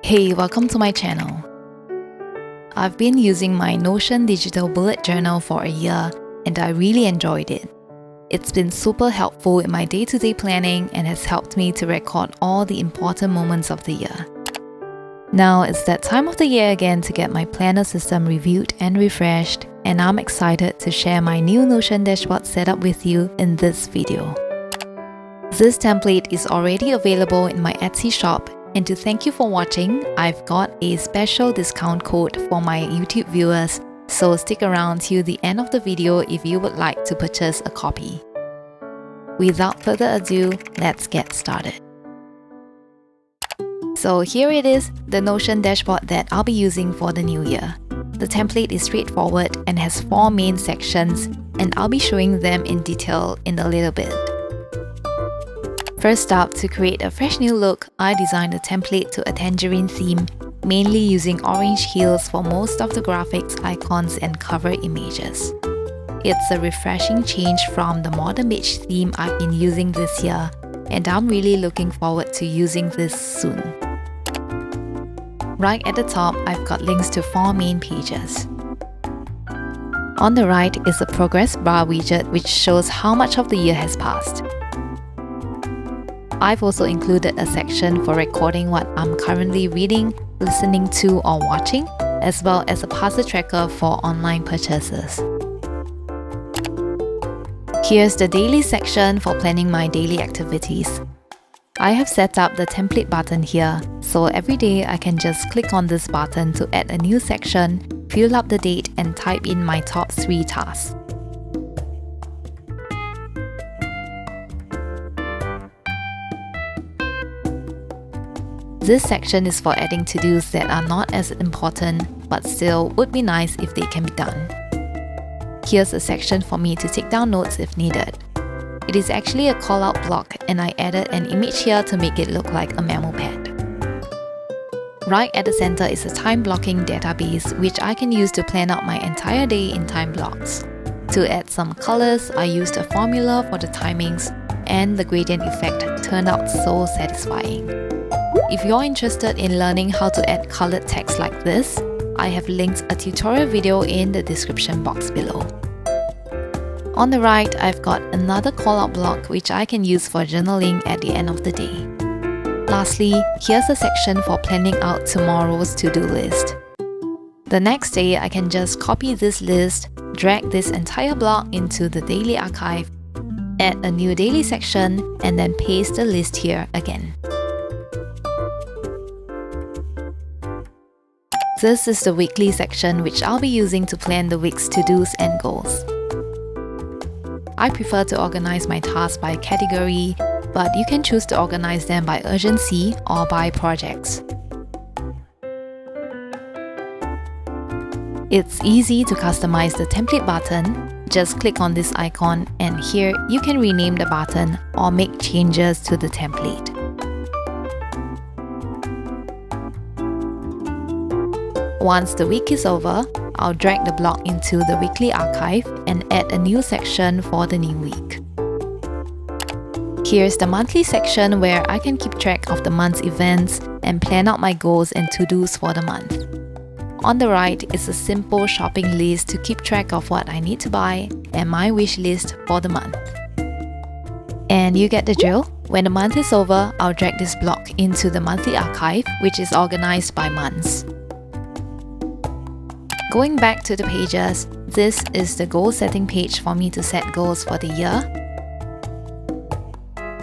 Hey, welcome to my channel. I've been using my Notion digital bullet journal for a year and I really enjoyed it. It's been super helpful in my day-to-day planning and has helped me to record all the important moments of the year. Now it's that time of the year again to get my planner system reviewed and refreshed, and I'm excited to share my new Notion dashboard setup with you in this video. This template is already available in my Etsy shop, and to thank you for watching, I've got a special discount code for my YouTube viewers, so stick around till the end of the video if you would like to purchase a copy. Without further ado, let's get started. So here it is, the Notion dashboard that I'll be using for the new year. The template is straightforward and has 4 main sections, and I'll be showing them in detail in a little bit. First up, to create a fresh new look, I designed a template to a tangerine theme, mainly using orange heels for most of the graphics, icons, and cover images. It's a refreshing change from the modern beige theme I've been using this year, and I'm really looking forward to using this soon. Right at the top, I've got links to 4 main pages. On the right is a progress bar widget which shows how much of the year has passed. I've also included a section for recording what I'm currently reading, listening to, or watching, as well as a parcel tracker for online purchases. Here's the daily section for planning my daily activities. I have set up the template button here, so every day I can just click on this button to add a new section, fill up the date, and type in my top 3 tasks. This section is for adding to-dos that are not as important, but still would be nice if they can be done. Here's a section for me to take down notes if needed. It is actually a call-out block, and I added an image here to make it look like a memo pad. Right at the center is a time blocking database which I can use to plan out my entire day in time blocks. To add some colors, I used a formula for the timings, and the gradient effect turned out so satisfying. If you're interested in learning how to add colored text like this, I have linked a tutorial video in the description box below. On the right, I've got another call-out block which I can use for journaling at the end of the day. Lastly, here's a section for planning out tomorrow's to-do list. The next day, I can just copy this list, drag this entire block into the daily archive, add a new daily section, and then paste the list here again. This is the weekly section which I'll be using to plan the week's to-dos and goals. I prefer to organize my tasks by category, but you can choose to organize them by urgency or by projects. It's easy to customize the template button. Just click on this icon, and here you can rename the button or make changes to the template. Once the week is over, I'll drag the block into the weekly archive and add a new section for the new week. Here's the monthly section where I can keep track of the month's events and plan out my goals and to-dos for the month. On the right is a simple shopping list to keep track of what I need to buy and my wish list for the month. And you get the drill. When the month is over, I'll drag this block into the monthly archive, which is organized by months. Going back to the pages, this is the goal setting page for me to set goals for the year.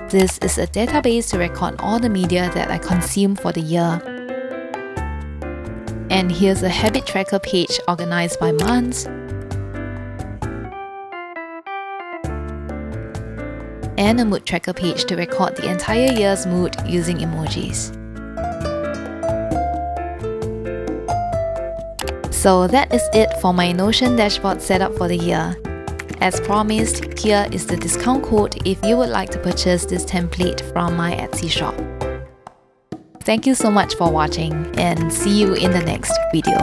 This is a database to record all the media that I consume for the year. And here's a habit tracker page organized by months. And a mood tracker page to record the entire year's mood using emojis. So that is it for my Notion dashboard setup for the year. As promised, here is the discount code if you would like to purchase this template from my Etsy shop. Thank you so much for watching, and see you in the next video.